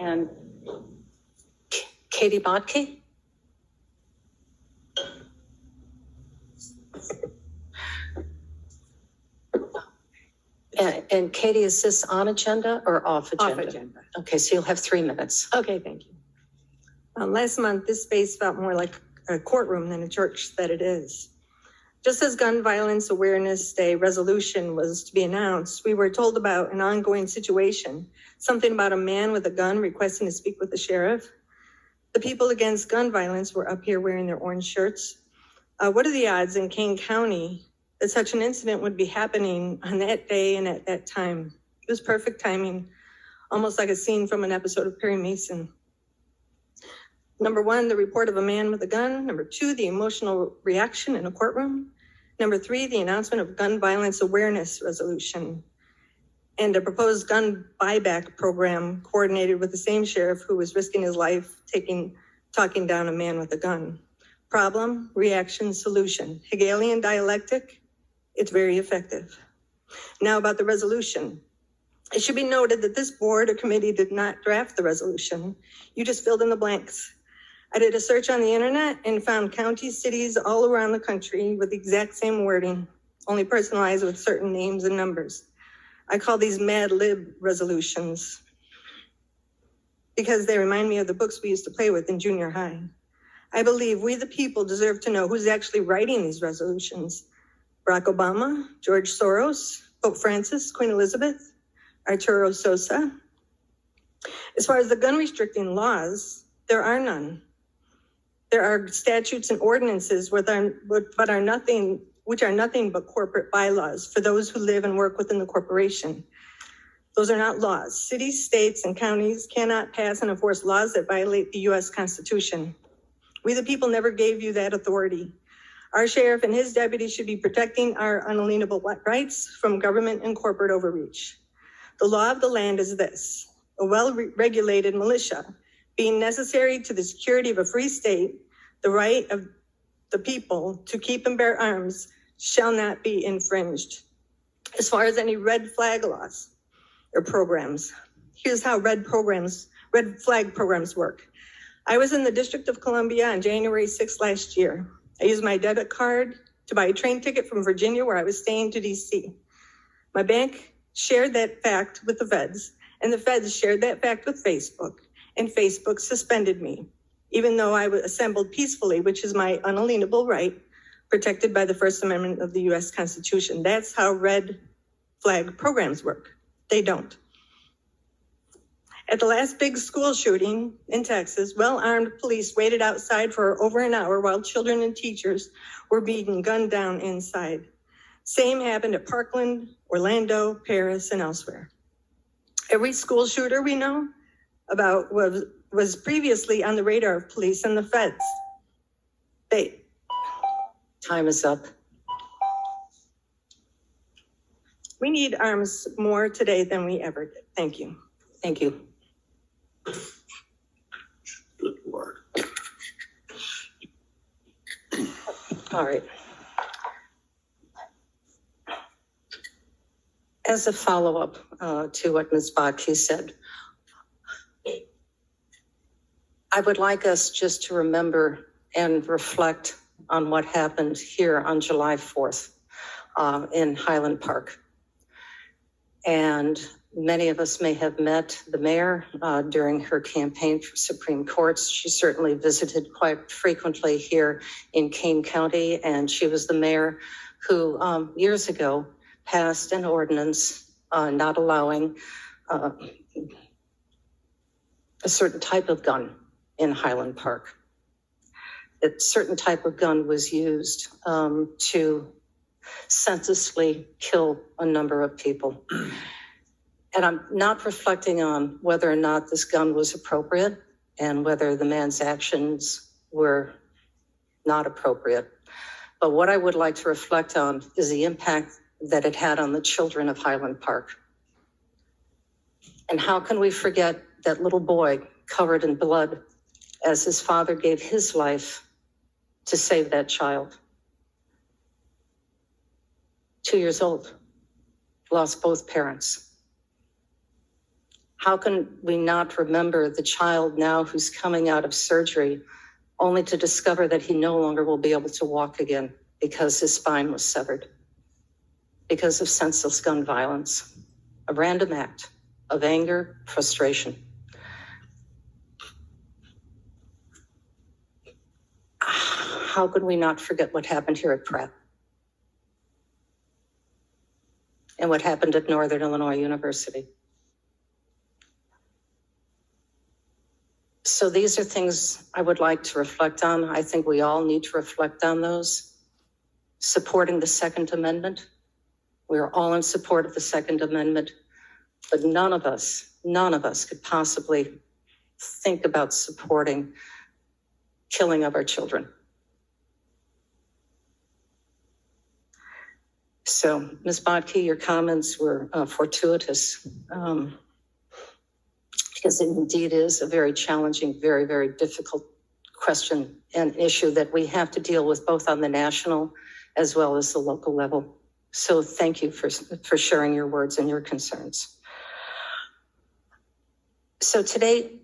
And Katie Botke? And Katie, is this on agenda or off agenda? Off agenda. Okay, so you'll have 3 minutes. Okay, thank you. Last month, this space felt more like a courtroom than a church that it is. Just as Gun Violence Awareness Day resolution was to be announced, we were told about an ongoing situation, something about a man with a gun requesting to speak with the sheriff. The people against gun violence were up here wearing their orange shirts. What are the odds in Kane County that such an incident would be happening on that day and at that time? It was perfect timing, almost like a scene from an episode of Perry Mason. Number one, the report of a man with a gun. Number two, the emotional reaction in a courtroom. Number three, the announcement of gun violence awareness resolution and a proposed gun buyback program coordinated with the same sheriff who was risking his life talking down a man with a gun. Problem, reaction, solution. Hegelian dialectic, it's very effective. Now about the resolution. It should be noted that this board or committee did not draft the resolution. You just filled in the blanks. I did a search on the internet and found counties, cities all around the country with the exact same wording, only personalized with certain names and numbers. I call these Mad Lib resolutions because they remind me of the books we used to play with in junior high. I believe we the people deserve to know who's actually writing these resolutions. Barack Obama, George Soros, Pope Francis, Queen Elizabeth, Arturo Sosa. As far as the gun restricting laws, there are none. There are statutes and ordinances which are nothing but corporate bylaws for those who live and work within the corporation. Those are not laws. Cities, states, and counties cannot pass and enforce laws that violate the U.S. Constitution. We the people never gave you that authority. Our sheriff and his deputies should be protecting our unalienable rights from government and corporate overreach. The law of the land is this: a well-regulated militia being necessary to the security of a free state, the right of the people to keep and bear arms shall not be infringed. As far as any red flag laws or programs, here's how red flag programs work. I was in the District of Columbia on January 6th last year. I used my debit card to buy a train ticket from Virginia, where I was staying, to DC. My bank shared that fact with the feds, and the feds shared that fact with Facebook, and Facebook suspended me, even though I was assembled peacefully, which is my unalienable right, protected by the First Amendment of the U.S. Constitution. That's how red flag programs work. They don't. At the last big school shooting in Texas, well-armed police waited outside for over an hour while children and teachers were being gunned down inside. Same happened at Parkland, Orlando, Paris, and elsewhere. Every school shooter we know about was previously on the radar of police and the feds. Time is up. We need arms more today than we ever did. Thank you. Thank you. Good Lord. All right. As a follow-up to what Ms. Botke said, I would like us just to remember and reflect on what happened here on July 4th in Highland Park. And many of us may have met the mayor during her campaign for Supreme Court. She certainly visited quite frequently here in Kane County, and she was the mayor who years ago passed an ordinance not allowing a certain type of gun in Highland Park. A certain type of gun was used to senselessly kill a number of people. And I'm not reflecting on whether or not this gun was appropriate and whether the man's actions were not appropriate. But what I would like to reflect on is the impact that it had on the children of Highland Park. And how can we forget that little boy covered in blood as his father gave his life to save that child? 2 years old, lost both parents. How can we not remember the child now who's coming out of surgery only to discover that he no longer will be able to walk again because his spine was severed because of senseless gun violence, a random act of anger, frustration. How could we not forget what happened here at Pratt and what happened at Northern Illinois University? So these are things I would like to reflect on. I think we all need to reflect on those. Supporting the Second Amendment. We are all in support of the Second Amendment, but none of us could possibly think about supporting killing of our children. So, Ms. Bodke, your comments were fortuitous, because it indeed is a very challenging, very, very difficult question and issue that we have to deal with both on the national as well as the local level. So thank you for sharing your words and your concerns. So today,